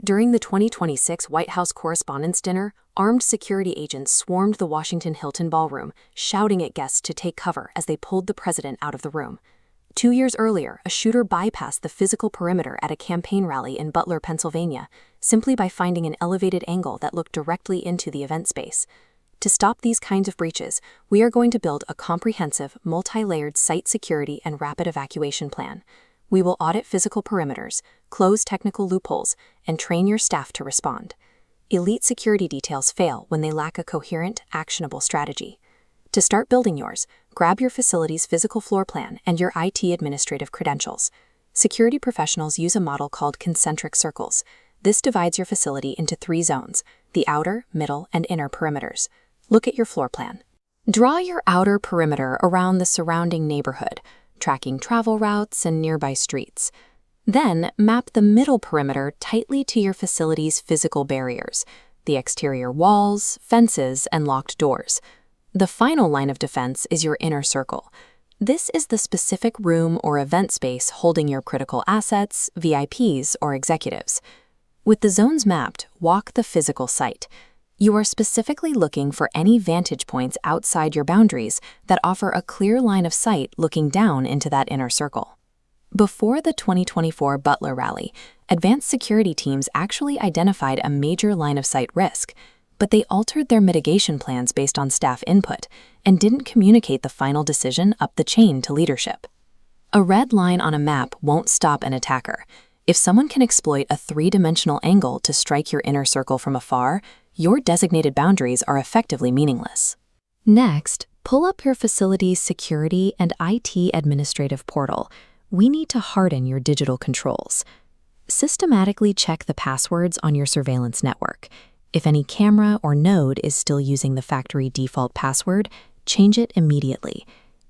During the 2026 White House Correspondents' Dinner, armed security agents swarmed the Washington Hilton ballroom, shouting at guests to take cover as they pulled the president out of the room. 2 years earlier, a shooter bypassed the physical perimeter at a campaign rally in Butler, Pennsylvania, simply by finding an elevated angle that looked directly into the event space. To stop these kinds of breaches, we are going to build a comprehensive, multi-layered site security and rapid evacuation plan. We will audit physical perimeters, close technical loopholes, and train your staff to respond. Elite security details fail when they lack a coherent, actionable strategy. To start building yours, grab your facility's physical floor plan and your IT administrative credentials. Security professionals use a model called concentric circles. This divides your facility into 3 zones: the outer, middle, and inner perimeters. Look at your floor plan. Draw your outer perimeter around the surrounding neighborhood, tracking travel routes and nearby streets. Then, map the middle perimeter tightly to your facility's physical barriers, the exterior walls, fences, and locked doors. The final line of defense is your inner circle. This is the specific room or event space holding your critical assets, VIPs, or executives. With the zones mapped, walk the physical site. You are specifically looking for any vantage points outside your boundaries that offer a clear line of sight looking down into that inner circle. Before the 2024 Butler rally, advanced security teams actually identified a major line of sight risk, but they altered their mitigation plans based on staff input and didn't communicate the final decision up the chain to leadership. A red line on a map won't stop an attacker. If someone can exploit a 3-dimensional angle to strike your inner circle from afar, your designated boundaries are effectively meaningless. Next, pull up your facility's security and IT administrative portal. We need to harden your digital controls. Systematically check the passwords on your surveillance network. If any camera or node is still using the factory default password, change it immediately.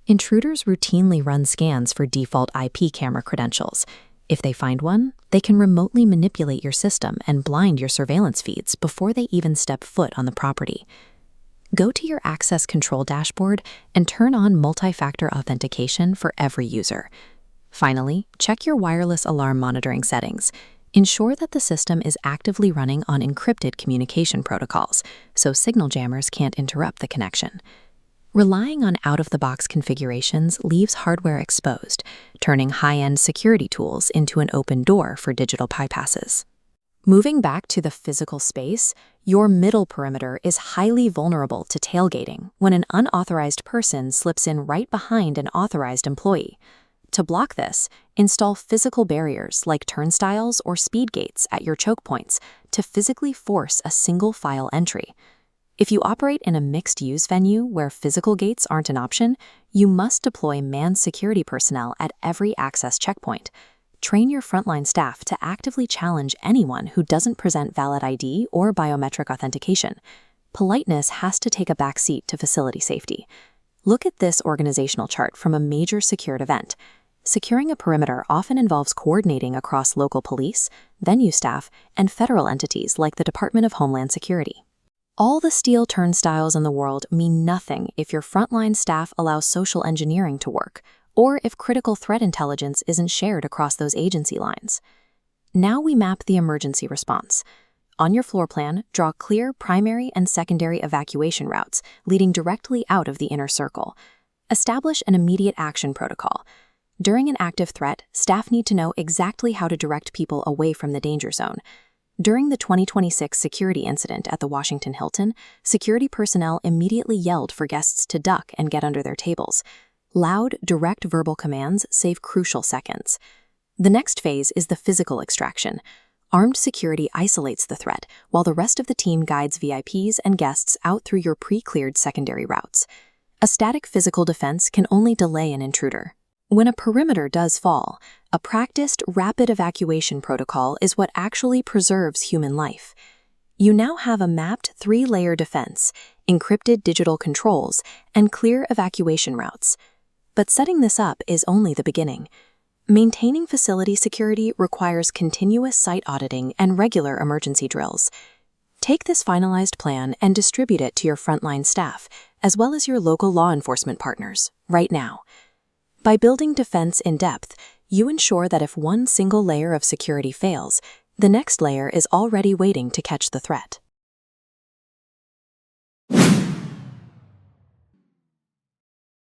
Intruders routinely run scans for default IP camera credentials. If they find one, they can remotely manipulate your system and blind your surveillance feeds before they even step foot on the property. Go to your access control dashboard and turn on multi-factor authentication for every user. Finally, check your wireless alarm monitoring settings. Ensure that the system is actively running on encrypted communication protocols, so signal jammers can't interrupt the connection. Relying on out-of-the-box configurations leaves hardware exposed, turning high-end security tools into an open door for digital bypasses. Moving back to the physical space, your middle perimeter is highly vulnerable to tailgating when an unauthorized person slips in right behind an authorized employee. To block this, install physical barriers like turnstiles or speed gates at your choke points to physically force a single file entry. If you operate in a mixed-use venue where physical gates aren't an option, you must deploy manned security personnel at every access checkpoint. Train your frontline staff to actively challenge anyone who doesn't present valid ID or biometric authentication. Politeness has to take a back seat to facility safety. Look at this organizational chart from a major secured event. Securing a perimeter often involves coordinating across local police, venue staff, and federal entities like the Department of Homeland Security. All the steel turnstiles in the world mean nothing if your frontline staff allows social engineering to work, or if critical threat intelligence isn't shared across those agency lines. Now we map the emergency response. On your floor plan, draw clear primary and secondary evacuation routes leading directly out of the inner circle. Establish an immediate action protocol. During an active threat, staff need to know exactly how to direct people away from the danger zone. During the 2026 security incident at the Washington Hilton, security personnel immediately yelled for guests to duck and get under their tables. Loud, direct verbal commands save crucial seconds. The next phase is the physical extraction. Armed security isolates the threat, while the rest of the team guides VIPs and guests out through your pre-cleared secondary routes. A static physical defense can only delay an intruder. When a perimeter does fall, a practiced rapid evacuation protocol is what actually preserves human life. You now have a mapped 3-layer defense, encrypted digital controls, and clear evacuation routes. But setting this up is only the beginning. Maintaining facility security requires continuous site auditing and regular emergency drills. Take this finalized plan and distribute it to your frontline staff, as well as your local law enforcement partners, right now. By building defense in depth, you ensure that if one single layer of security fails, The next layer is already waiting to catch the threat.